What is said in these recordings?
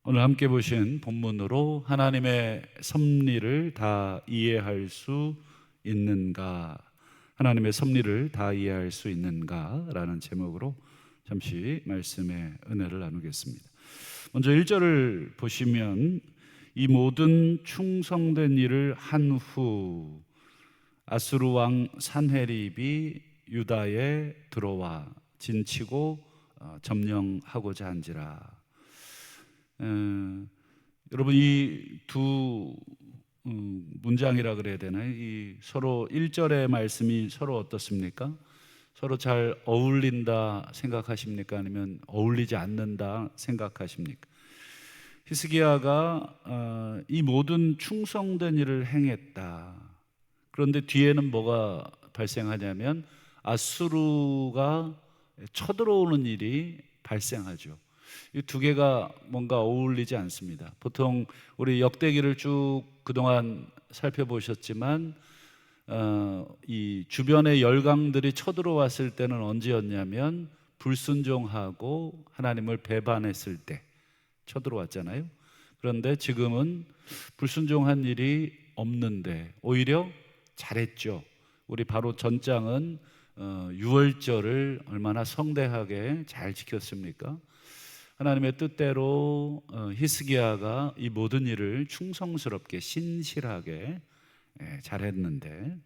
오늘 함께 보신 본문으로 하나님의 섭리를 다 이해할 수 있는가, 하나님의 섭리를 다 이해할 수 있는가 라는 제목으로 잠시 말씀의 은혜를 나누겠습니다. 먼저 1절을 보시면 이 모든 충성된 일을 한 후 아수르 왕 산헤립이 유다에 들어와 진치고 점령하고자 한지라. 여러분, 이 두 문장이라 그래야 되나요? 이 서로 1절의 말씀이 서로 어떻습니까? 서로 잘 어울린다 생각하십니까? 아니면 어울리지 않는다 생각하십니까? 히스기야가 이 모든 충성된 일을 행했다. 그런데 뒤에는 뭐가 발생하냐면 아수르가 쳐들어오는 일이 발생하죠. 이 두 개가 뭔가 어울리지 않습니다. 보통 우리 역대기를 쭉 그동안 살펴보셨지만 이 주변의 열강들이 쳐들어왔을 때는 언제였냐면 불순종하고 하나님을 배반했을 때 쳐들어왔잖아요. 그런데 지금은 불순종한 일이 없는데 오히려 잘했죠. 우리 바로 전장은 유월절을 얼마나 성대하게 잘 지켰습니까? 하나님의 뜻대로 히스기야가 이 모든 일을 충성스럽게 신실하게 잘했는데,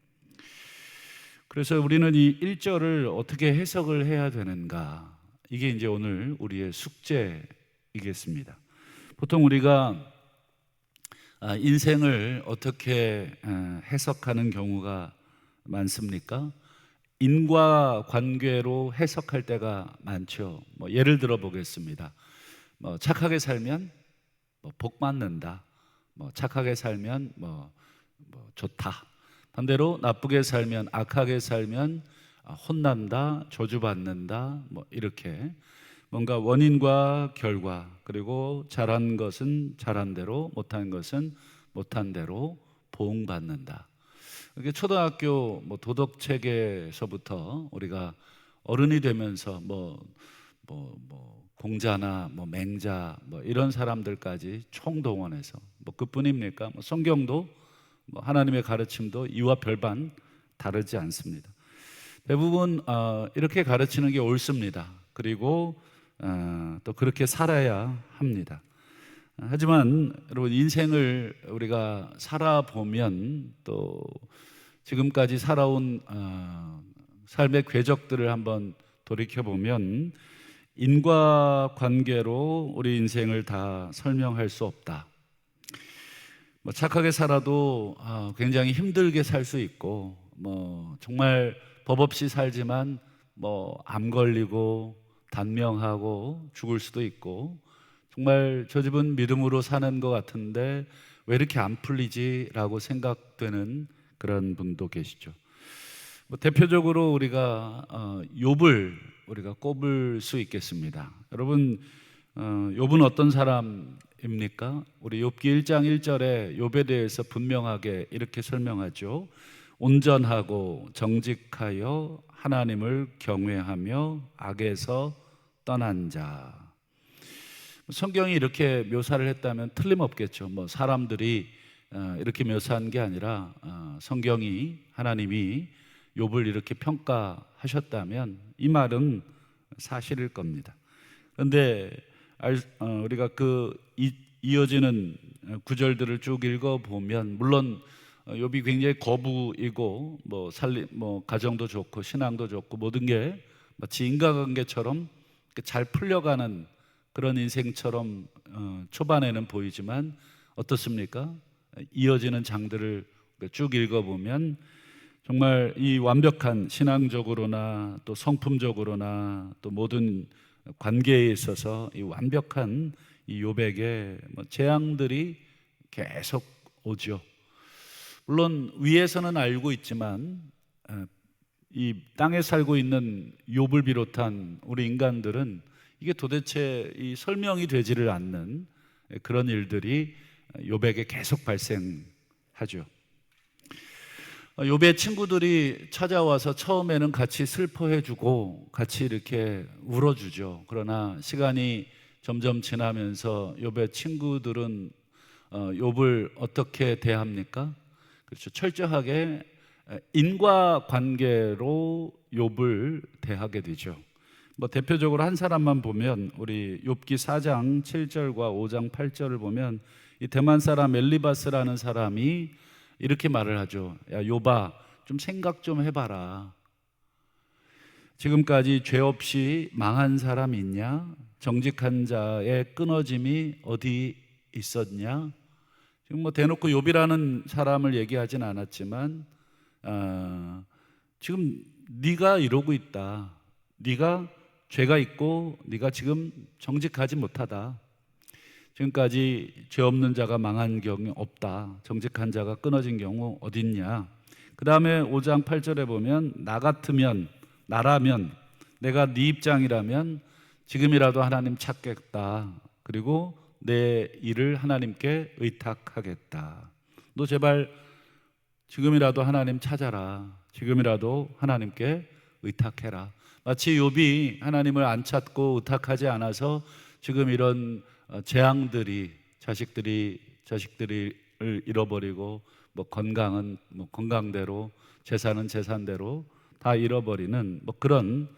그래서 우리는 이 1절을 어떻게 해석을 해야 되는가, 이게 이제 오늘 우리의 숙제이겠습니다. 보통 우리가 인생을 어떻게 해석하는 경우가 많습니까? 인과관계로 해석할 때가 많죠. 예를 들어 보겠습니다. 착하게 살면 복 받는다. 착하게 살면 좋다. 반대로 나쁘게 살면, 악하게 살면 혼난다, 저주받는다. 이렇게 뭔가 원인과 결과, 그리고 잘한 것은 잘한 대로, 못한 것은 못한 대로 보응받는다. 이게 초등학교 도덕 체계에서부터 우리가 어른이 되면서 공자나 맹자 이런 사람들까지 총동원해서 그뿐입니까? 성경도 하나님의 가르침도 이와 별반 다르지 않습니다. 대부분 이렇게 가르치는 게 옳습니다. 그리고 또 그렇게 살아야 합니다. 하지만 여러분, 인생을 우리가 살아보면 또 지금까지 살아온 삶의 궤적들을 한번 돌이켜보면 인과관계로 우리 인생을 다 설명할 수 없다. 착하게 살아도 굉장히 힘들게 살 수 있고, 정말 법 없이 살지만 암 걸리고 단명하고 죽을 수도 있고, 정말 저 집은 믿음으로 사는 것 같은데 왜 이렇게 안 풀리지? 라고 생각되는 그런 분도 계시죠. 대표적으로 우리가 욥을 우리가 꼽을 수 있겠습니다. 여러분, 욥은 어떤 사람입니까? 우리 욥기 1장 1절에 욥에 대해서 분명하게 이렇게 설명하죠. 온전하고 정직하여 하나님을 경외하며 악에서 떠난 자. 성경이 이렇게 묘사를 했다면 틀림없겠죠. 사람들이 이렇게 묘사한 게 아니라 성경이, 하나님이 욥을 이렇게 평가하셨다면 이 말은 사실일 겁니다. 그런데 우리가 이어지는 구절들을 쭉 읽어보면, 물론 욥이 굉장히 거부이고 가정도 좋고 신앙도 좋고 모든 게 마치 인간관계처럼 잘 풀려가는 그런 인생처럼 초반에는 보이지만 어떻습니까? 이어지는 장들을 쭉 읽어보면 정말 이 완벽한 신앙적으로나 또 성품적으로나 또 모든 관계에 있어서 이 완벽한 이 욥에게 재앙들이 계속 오죠. 물론 위에서는 알고 있지만 이 땅에 살고 있는 욥을 비롯한 우리 인간들은 이게 도대체 이 설명이 되지를 않는 그런 일들이 욥에게 계속 발생하죠. 욥의 친구들이 찾아와서 처음에는 같이 슬퍼해주고 같이 이렇게 울어주죠. 그러나 시간이 점점 지나면서 욥의 친구들은 욥을 어떻게 대합니까? 그렇죠. 철저하게 인과관계로 욥을 대하게 되죠. 뭐 대표적으로 한 사람만 보면 우리 욥기 4장 7절과 5장 8절을 보면 이 대만 사람 엘리바스라는 사람이 이렇게 말을 하죠. 야 욥아, 좀 생각 좀 해봐라. 지금까지 죄 없이 망한 사람 있냐? 정직한 자의 끊어짐이 어디 있었냐? 지금 뭐 대놓고 욥이라는 사람을 얘기하진 않았지만 지금 네가 이러고 있다. 네가 죄가 있고 네가 지금 정직하지 못하다. 지금까지 죄 없는 자가 망한 경우 없다. 정직한 자가 끊어진 경우 어딨냐? 그 다음에 5장 8절에 보면 나라면 내가 네 입장이라면 지금이라도 하나님 찾겠다. 그리고 내 일을 하나님께 의탁하겠다. 너 제발 지금이라도 하나님 찾아라. 지금이라도 하나님께 의탁해라. 마치 욥이 하나님을 안 찾고 의탁하지 않아서 지금 이런 재앙들이 자식들을 잃어버리고 뭐 건강은 뭐 건강대로 재산은 재산대로 다 잃어버리는 뭐 그런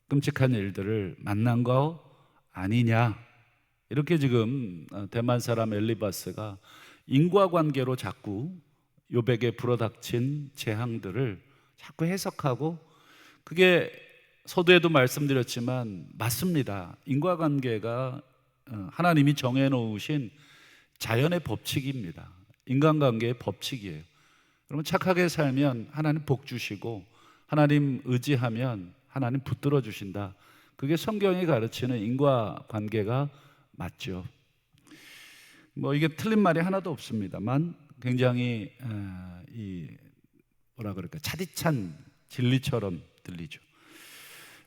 끔찍한 일들을 만난 거 아니냐. 이렇게 지금 대만 사람 엘리바스가 인과관계로 자꾸 욥에게 불어닥친 재앙들을 자꾸 해석하고, 그게 서두에도 말씀드렸지만 맞습니다. 인과관계가 하나님이 정해놓으신 자연의 법칙입니다. 인간관계의 법칙이에요. 그러면 착하게 살면 하나님 복 주시고 하나님 의지하면 하나님 붙들어 주신다. 그게 성경이 가르치는 인과관계가 맞죠. 뭐 이게 틀린 말이 하나도 없습니다만 굉장히 차디찬 진리처럼 들리죠.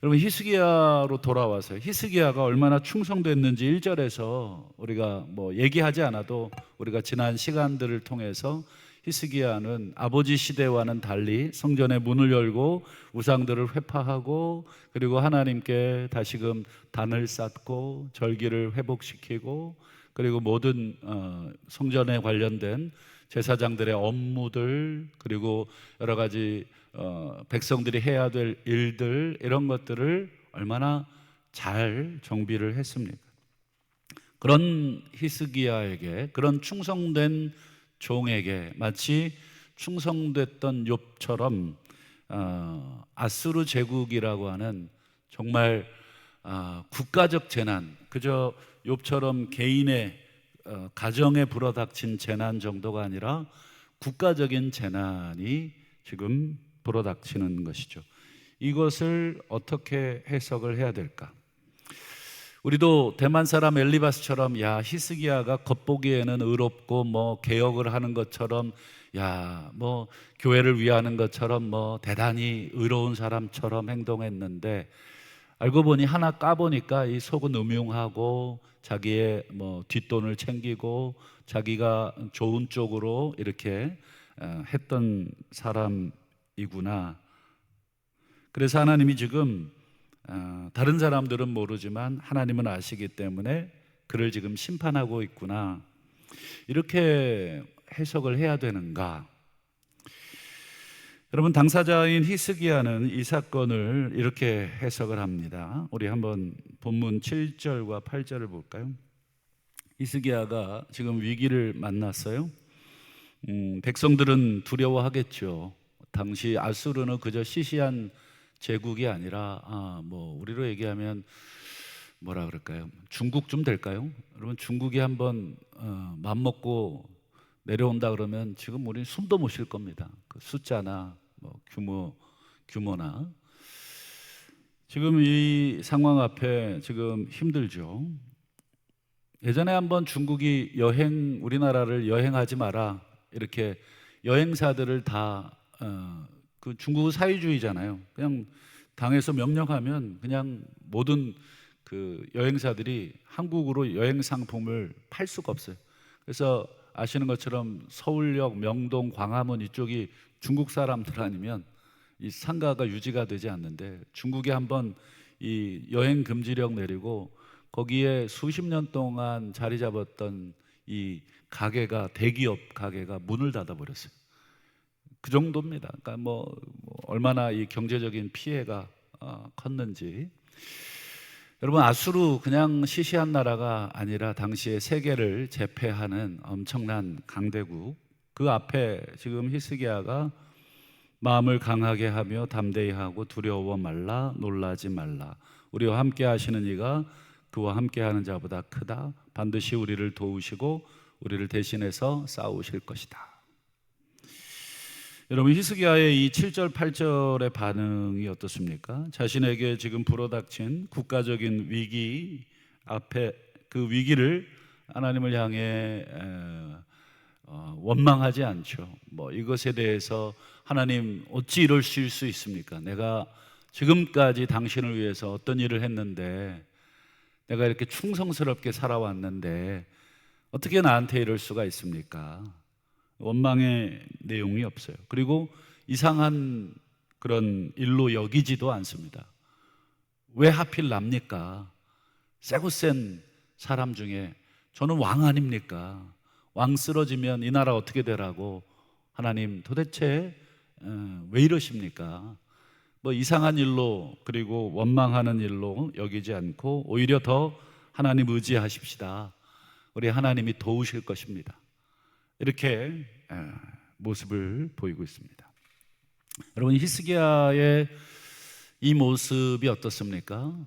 여러분 히스기야로 돌아와서 히스기야가 얼마나 충성됐는지 1절에서 우리가 뭐 얘기하지 않아도 우리가 지난 시간들을 통해서 히스기야는 아버지 시대와는 달리 성전의 문을 열고 우상들을 회파하고 그리고 하나님께 다시금 단을 쌓고 절기를 회복시키고 그리고 모든 성전에 관련된 제사장들의 업무들 그리고 여러 가지 백성들이 해야 될 일들 이런 것들을 얼마나 잘 정비를 했습니까? 그런 히스기야에게, 그런 충성된 종에게 마치 충성됐던 욥처럼 아수르 제국이라고 하는 정말 국가적 재난, 그저 욥처럼 개인의 가정에 불어닥친 재난 정도가 아니라 국가적인 재난이 지금 불어닥치는 것이죠. 이것을 어떻게 해석을 해야 될까? 우리도 대만 사람 엘리바스처럼 야 히스기야가 겉보기에는 의롭고 뭐 개혁을 하는 것처럼 야 뭐 교회를 위하는 것처럼 뭐 대단히 의로운 사람처럼 행동했는데 알고 보니 하나 까보니까 이 속은 음흉하고 자기의 뭐 뒷돈을 챙기고 자기가 좋은 쪽으로 이렇게 했던 사람이구나. 그래서 하나님이 지금 다른 사람들은 모르지만 하나님은 아시기 때문에 그를 지금 심판하고 있구나. 이렇게 해석을 해야 되는가? 여러분 당사자인 히스기야는 이 사건을 이렇게 해석을 합니다. 우리 한번 본문 7절과 8절을 볼까요? 히스기야가 지금 위기를 만났어요. 백성들은 두려워하겠죠. 당시 아수르는 그저 시시한 제국이 아니라 뭐 우리로 얘기하면 뭐라 그럴까요? 중국쯤 될까요? 여러분 중국이 한번 맘먹고 내려온다 그러면 지금 우리는 숨도 못 쉴 겁니다. 그 숫자나 뭐 규모나 지금 이 상황 앞에 지금 힘들죠. 예전에 한번 중국이 우리나라를 여행하지 마라 이렇게 여행사들을 다 그 중국은 사회주의잖아요. 그냥 당에서 명령하면 그냥 모든 그 여행사들이 한국으로 여행 상품을 팔 수가 없어요. 그래서 아시는 것처럼 서울역, 명동, 광화문 이쪽이 중국 사람들 아니면 이 상가가 유지가 되지 않는데 중국이 한번 이 여행 금지령 내리고 거기에 수십 년 동안 자리 잡았던 이 가게가, 대기업 가게가 문을 닫아 버렸어요. 그 정도입니다. 그러니까 얼마나 이 경제적인 피해가 컸는지. 여러분, 아수르 그냥 시시한 나라가 아니라 당시에 세계를 제패하는 엄청난 강대국, 그 앞에 지금 히스기야가 마음을 강하게 하며 담대히 하고 두려워 말라, 놀라지 말라. 우리와 함께 하시는 이가 그와 함께 하는 자보다 크다. 반드시 우리를 도우시고 우리를 대신해서 싸우실 것이다. 여러분, 히스기야의 이 7절 8절의 반응이 어떻습니까? 자신에게 지금 불어닥친 국가적인 위기 앞에 그 위기를 하나님을 향해 원망하지 않죠. 이것에 대해서 하나님 어찌 이러실 수 있습니까? 내가 지금까지 당신을 위해서 어떤 일을 했는데, 내가 이렇게 충성스럽게 살아왔는데 어떻게 나한테 이럴 수가 있습니까? 원망의 내용이 없어요. 그리고 이상한 그런 일로 여기지도 않습니다. 왜 하필 납니까? 세고 센 사람 중에 저는 왕 아닙니까? 왕 쓰러지면 이 나라 어떻게 되라고, 하나님 도대체 왜 이러십니까? 이상한 일로, 그리고 원망하는 일로 여기지 않고 오히려 더 하나님 의지하십시다. 우리 하나님이 도우실 것입니다. 이렇게 모습을 보이고 있습니다. 여러분, 히스기야의 이 모습이 어떻습니까?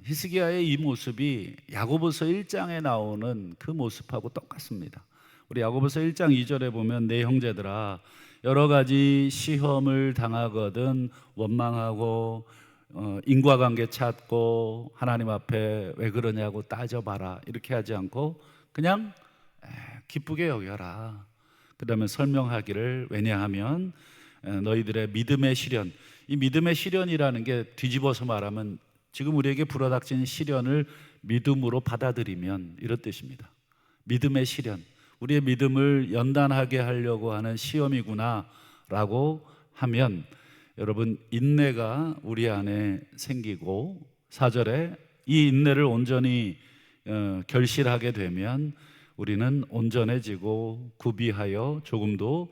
히스기야의 이 모습이 야고보서 1장에 나오는 그 모습하고 똑같습니다. 우리 야고보서 1장 2절에 보면, 내 형제들아, 여러 가지 시험을 당하거든 원망하고 인과관계 찾고 하나님 앞에 왜 그러냐고 따져봐라, 이렇게 하지 않고 그냥 기쁘게 여겨라. 그 다음에 설명하기를, 왜냐하면 너희들의 믿음의 시련, 이 믿음의 시련이라는 게 뒤집어서 말하면 지금 우리에게 불어닥친 시련을 믿음으로 받아들이면 이런 뜻입니다. 믿음의 시련, 우리의 믿음을 연단하게 하려고 하는 시험이구나 라고 하면, 여러분, 인내가 우리 안에 생기고 4절에 이 인내를 온전히 결실하게 되면 우리는 온전해지고 구비하여 조금도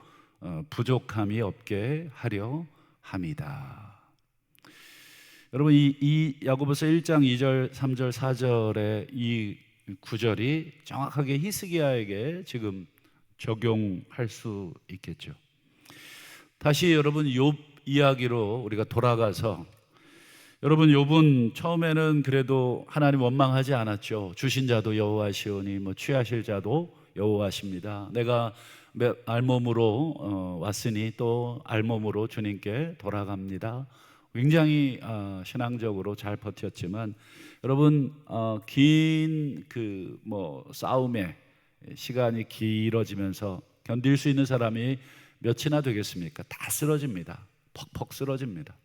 부족함이 없게 하려 합니다. 여러분, 이 야고보서 1장 2절, 3절, 4절의 이 구절이 정확하게 히스기야에게 지금 적용할 수 있겠죠. 다시 여러분, 욥 이야기로 우리가 돌아가서, 여러분, 욥은 처음에는 그래도 하나님 원망하지 않았죠. 주신 자도 여호와시오니 취하실 자도 여호와십니다. 내가 알몸으로 왔으니 또 알몸으로 주님께 돌아갑니다. 굉장히 신앙적으로 잘 버텼지만, 여러분, 긴 싸움의 시간이 길어지면서 견딜 수 있는 사람이 몇이나 되겠습니까? 다 쓰러집니다. 퍽퍽 쓰러집니다.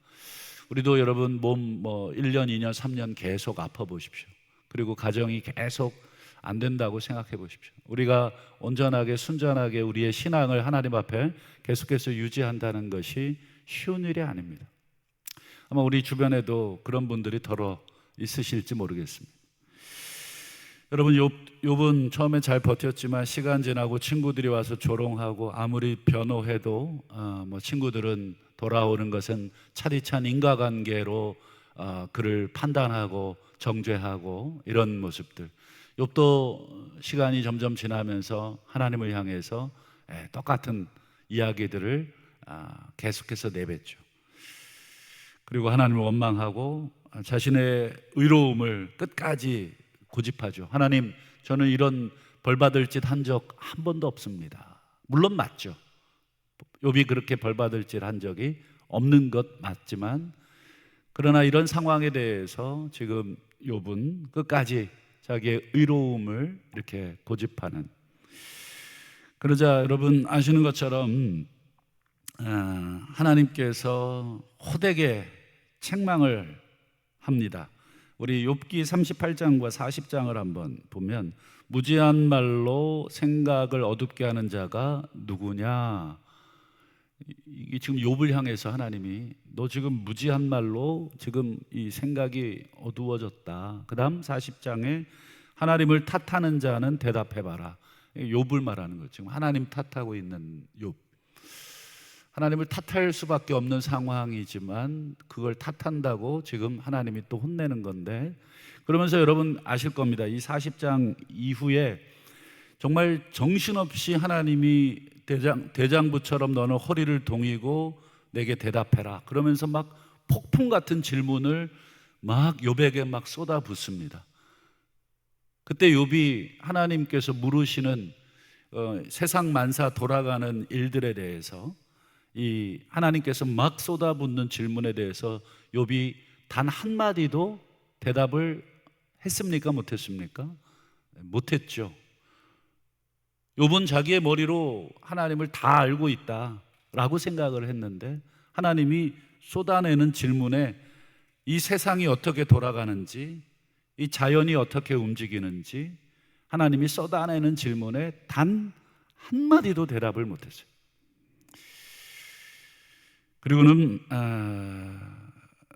우리도 여러분, 몸 1년, 2년, 3년 계속 아파 보십시오. 그리고 가정이 계속 안 된다고 생각해 보십시오. 우리가 온전하게 순전하게 우리의 신앙을 하나님 앞에 계속해서 유지한다는 것이 쉬운 일이 아닙니다. 아마 우리 주변에도 그런 분들이 더러 있으실지 모르겠습니다. 여러분, 욥은 처음에 잘 버텼지만 시간 지나고 친구들이 와서 조롱하고 아무리 변호해도 친구들은 돌아오는 것은 차디찬 인과관계로 그를 판단하고 정죄하고 이런 모습들. 욥도 시간이 점점 지나면서 하나님을 향해서 똑같은 이야기들을 계속해서 내뱉죠. 그리고 하나님을 원망하고 자신의 의로움을 끝까지 고집하죠. 하나님, 저는 이런 벌받을 짓 한 적 한 번도 없습니다. 물론 맞죠. 욥이 그렇게 벌받을 짓 한 적이 없는 것 맞지만, 그러나 이런 상황에 대해서 지금 욥은 끝까지 자기의 의로움을 이렇게 고집하는. 그러자 여러분 아시는 것처럼 하나님께서 호되게 책망을 합니다. 우리 욥기 38장과 40장을 한번 보면, 무지한 말로 생각을 어둡게 하는 자가 누구냐? 이게 지금 욥을 향해서 하나님이 너 지금 무지한 말로 지금 이 생각이 어두워졌다. 그 다음 40장에 하나님을 탓하는 자는 대답해봐라. 욥을 말하는 거죠. 지금 하나님 탓하고 있는 욥. 하나님을 탓할 수밖에 없는 상황이지만 그걸 탓한다고 지금 하나님이 또 혼내는 건데, 그러면서 여러분 아실 겁니다. 이 40장 이후에 정말 정신없이 하나님이 대장부처럼 너는 허리를 동이고 내게 대답해라 그러면서 막 폭풍 같은 질문을 막 욥에게 막 쏟아붓습니다. 그때 욥이 하나님께서 물으시는 세상 만사 돌아가는 일들에 대해서, 이 하나님께서 막 쏟아붓는 질문에 대해서 욥이 단 한마디도 대답을 했습니까? 못했습니까? 못했죠. 욥은 자기의 머리로 하나님을 다 알고 있다라고 생각을 했는데, 하나님이 쏟아내는 질문에 이 세상이 어떻게 돌아가는지, 이 자연이 어떻게 움직이는지 하나님이 쏟아내는 질문에 단 한마디도 대답을 못했어요. 그리고는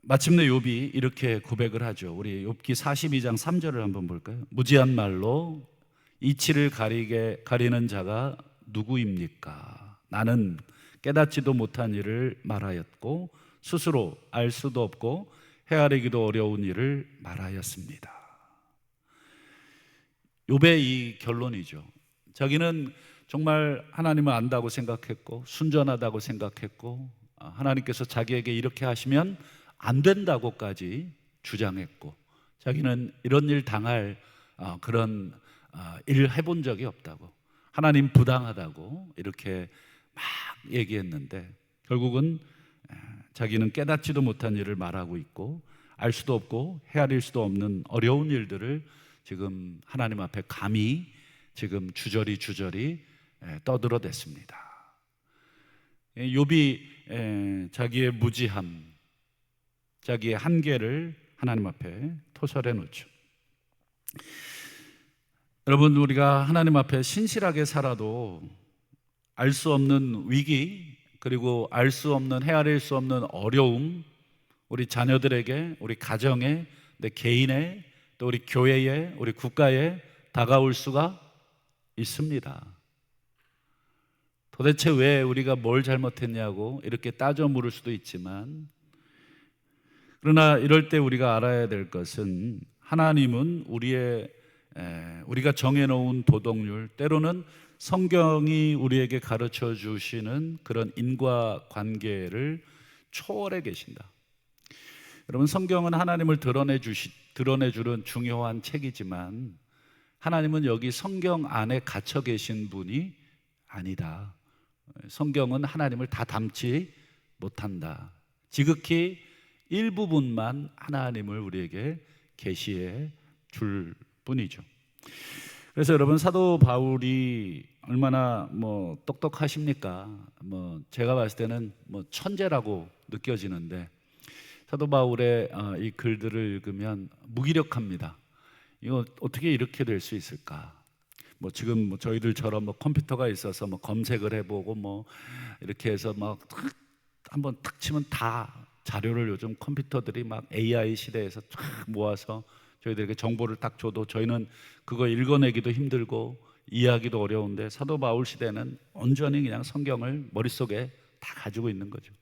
마침내 욥이 이렇게 고백을 하죠. 우리 욥기 42장 3절을 한번 볼까요? 무지한 말로 이치를 가리는 자가 누구입니까? 나는 깨닫지도 못한 일을 말하였고 스스로 알 수도 없고 헤아리기도 어려운 일을 말하였습니다. 욥의 이 결론이죠. 자기는 정말 하나님을 안다고 생각했고 순전하다고 생각했고 하나님께서 자기에게 이렇게 하시면 안 된다고까지 주장했고, 자기는 이런 일 당할 그런 일을 해본 적이 없다고, 하나님 부당하다고 이렇게 막 얘기했는데, 결국은 자기는 깨닫지도 못한 일을 말하고 있고 알 수도 없고 헤아릴 수도 없는 어려운 일들을 지금 하나님 앞에 감히 지금 주저리 떠들어댔습니다. 욥이 자기의 무지함, 자기의 한계를 하나님 앞에 토설해 놓죠. 여러분, 우리가 하나님 앞에 신실하게 살아도 알 수 없는 위기, 그리고 알 수 없는, 헤아릴 수 없는 어려움, 우리 자녀들에게, 우리 가정에, 내 개인에, 또 우리 교회에, 우리 국가에 다가올 수가 있습니다. 도대체 왜 우리가 뭘 잘못했냐고 이렇게 따져 물을 수도 있지만, 그러나 이럴 때 우리가 알아야 될 것은 하나님은 우리가 정해놓은 도덕률, 때로는 성경이 우리에게 가르쳐 주시는 그런 인과관계를 초월해 계신다. 여러분, 성경은 하나님을 드러내주는 중요한 책이지만 하나님은 여기 성경 안에 갇혀 계신 분이 아니다. 성경은 하나님을 다 담지 못한다. 지극히 일부분만 하나님을 우리에게 계시해 줄 뿐이죠. 그래서 여러분, 사도 바울이 얼마나 똑똑하십니까? 제가 봤을 때는 천재라고 느껴지는데, 사도 바울의 이 글들을 읽으면 무기력합니다. 이거 어떻게 이렇게 될 수 있을까? 지금 저희들처럼 컴퓨터가 있어서 검색을 해보고 이렇게 해서 한번 탁 치면 다 자료를, 요즘 컴퓨터들이 AI 시대에서 쫙 모아서 저희들에게 정보를 딱 줘도 저희는 그거 읽어내기도 힘들고 이해하기도 어려운데, 사도 바울 시대는 온전히 그냥 성경을 머릿속에 다 가지고 있는 거죠.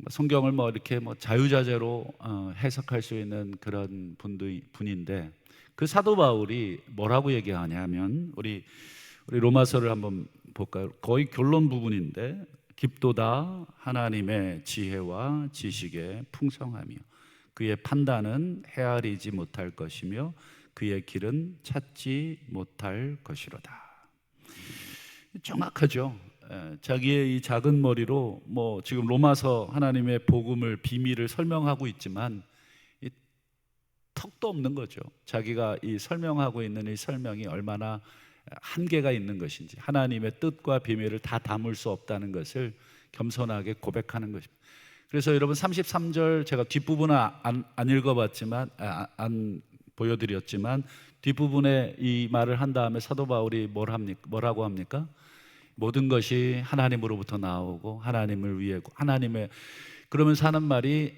성경을 이렇게 자유자재로 해석할 수 있는 그런 분인데, 그 사도 바울이 뭐라고 얘기하냐면, 우리 로마서를 한번 볼까요? 거의 결론 부분인데, 깊도다 하나님의 지혜와 지식의 풍성하며 그의 판단은 헤아리지 못할 것이며 그의 길은 찾지 못할 것이로다. 정확하죠. 자기의 이 작은 머리로 지금 로마서 하나님의 복음을, 비밀을 설명하고 있지만 이 턱도 없는 거죠. 자기가 이 설명하고 있는 이 설명이 얼마나 한계가 있는 것인지, 하나님의 뜻과 비밀을 다 담을 수 없다는 것을 겸손하게 고백하는 것입니다. 그래서 여러분, 33절 제가 뒷부분은 안 읽어봤지만, 안 보여드렸지만, 뒷부분에 이 말을 한 다음에 사도 바울이 뭐라고 합니까? 모든 것이 하나님으로부터 나오고 하나님을 위해고 하나님의 그러면서 하는 말이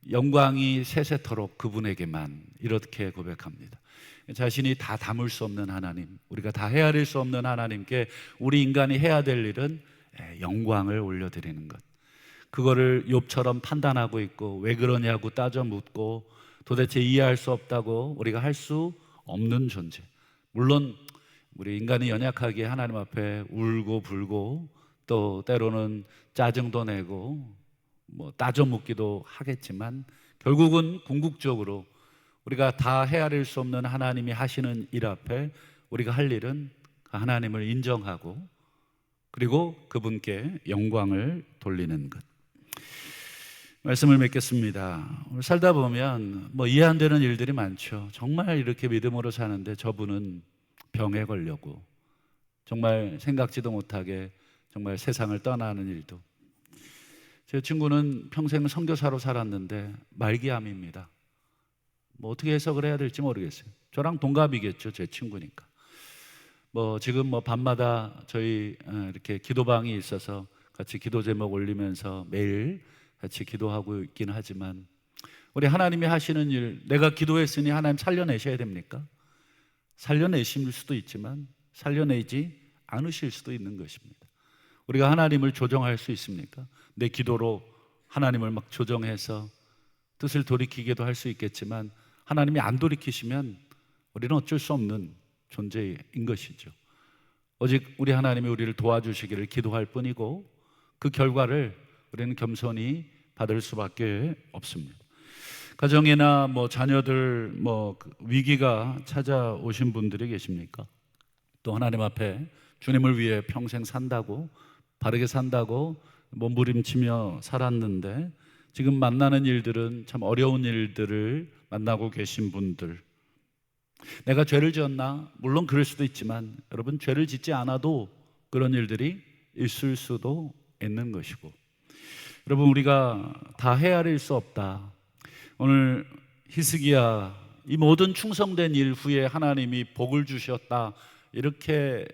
영광이 세세토록 그분에게만, 이렇게 고백합니다. 자신이 다 담을 수 없는 하나님, 우리가 다 헤아릴 수 없는 하나님께 우리 인간이 해야 될 일은 영광을 올려드리는 것. 그거를 욥처럼 판단하고 있고 왜 그러냐고 따져 묻고 도대체 이해할 수 없다고 우리가 할 수 없는 존재. 물론 우리 인간이 연약하기에 하나님 앞에 울고 불고 또 때로는 짜증도 내고 뭐 따져 묻기도 하겠지만, 결국은 궁극적으로 우리가 다 헤아릴 수 없는 하나님이 하시는 일 앞에 우리가 할 일은 하나님을 인정하고 그리고 그분께 영광을 돌리는 것. 말씀을 맺겠습니다. 살다 보면 뭐 이해 안 되는 일들이 많죠. 정말 이렇게 믿음으로 사는데 저분은 병에 걸려고, 정말 생각지도 못하게 정말 세상을 떠나는 일도. 제 친구는 평생 선교사로 살았는데 말기암입니다. 뭐 어떻게 해석을 해야 될지 모르겠어요. 저랑 동갑이겠죠, 제 친구니까. 뭐 지금 뭐 밤마다 저희 이렇게 기도방이 있어서 같이 기도 제목 올리면서 매일 같이 기도하고 있긴 하지만, 우리 하나님이 하시는 일, 내가 기도했으니 하나님 살려내셔야 됩니까? 살려내실 수도 있지만 살려내지 않으실 수도 있는 것입니다. 우리가 하나님을 조정할 수 있습니까? 내 기도로 하나님을 막 조정해서 뜻을 돌이키게도 할 수 있겠지만, 하나님이 안 돌이키시면 우리는 어쩔 수 없는 존재인 것이죠. 오직 우리 하나님이 우리를 도와주시기를 기도할 뿐이고 그 결과를 우리는 겸손히 받을 수밖에 없습니다. 가정이나 뭐 자녀들 뭐 위기가 찾아오신 분들이 계십니까? 또 하나님 앞에 주님을 위해 평생 산다고, 바르게 산다고 몸부림치며 살았는데 지금 만나는 일들은 참 어려운 일들을 만나고 계신 분들, 내가 죄를 지었나? 물론 그럴 수도 있지만 여러분, 죄를 짓지 않아도 그런 일들이 있을 수도 있는 것이고, 여러분 우리가 다 헤아릴 수 없다. 오늘 히스기야 이 모든 충성된 일 후에 하나님이 복을 주셨다, 이렇게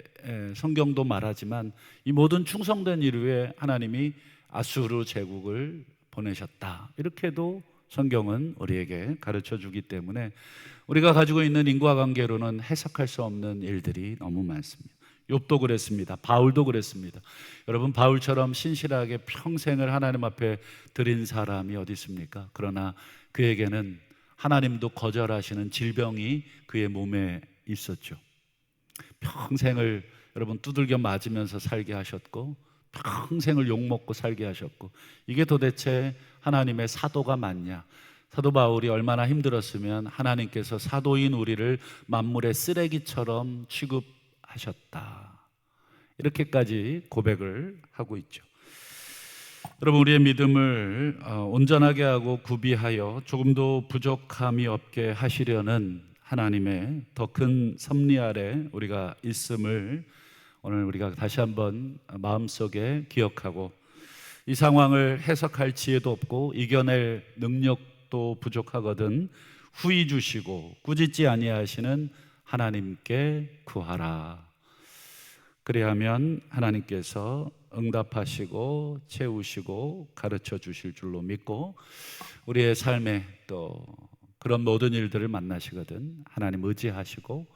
성경도 말하지만 이 모든 충성된 일 후에 하나님이 아수르 제국을 보내셨다, 이렇게도 성경은 우리에게 가르쳐 주기 때문에 우리가 가지고 있는 인과관계로는 해석할 수 없는 일들이 너무 많습니다. 욥도 그랬습니다. 바울도 그랬습니다. 여러분, 바울처럼 신실하게 평생을 하나님 앞에 드린 사람이 어디 있습니까? 그러나 그에게는 하나님도 거절하시는 질병이 그의 몸에 있었죠. 평생을 여러분 두들겨 맞으면서 살게 하셨고 평생을 욕먹고 살게 하셨고, 이게 도대체 하나님의 사도가 맞냐? 사도 바울이 얼마나 힘들었으면 하나님께서 사도인 우리를 만물의 쓰레기처럼 취급하셨다, 이렇게까지 고백을 하고 있죠. 여러분, 우리의 믿음을 온전하게 하고 구비하여 조금도 부족함이 없게 하시려는 하나님의 더 큰 섭리 아래 우리가 있음을 오늘 우리가 다시 한번 마음속에 기억하고, 이 상황을 해석할 지혜도 없고 이겨낼 능력도 부족하거든 후히 주시고 꾸짖지 아니하시는 하나님께 구하라. 그래야면 하나님께서 응답하시고 채우시고 가르쳐 주실 줄로 믿고, 우리의 삶에 또 그런 모든 일들을 만나시거든 하나님 의지하시고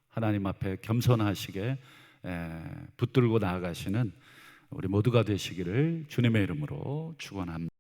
하나님 앞에 겸손하시게 붙들고 나아가시는 우리 모두가 되시기를 주님의 이름으로 축원합니다.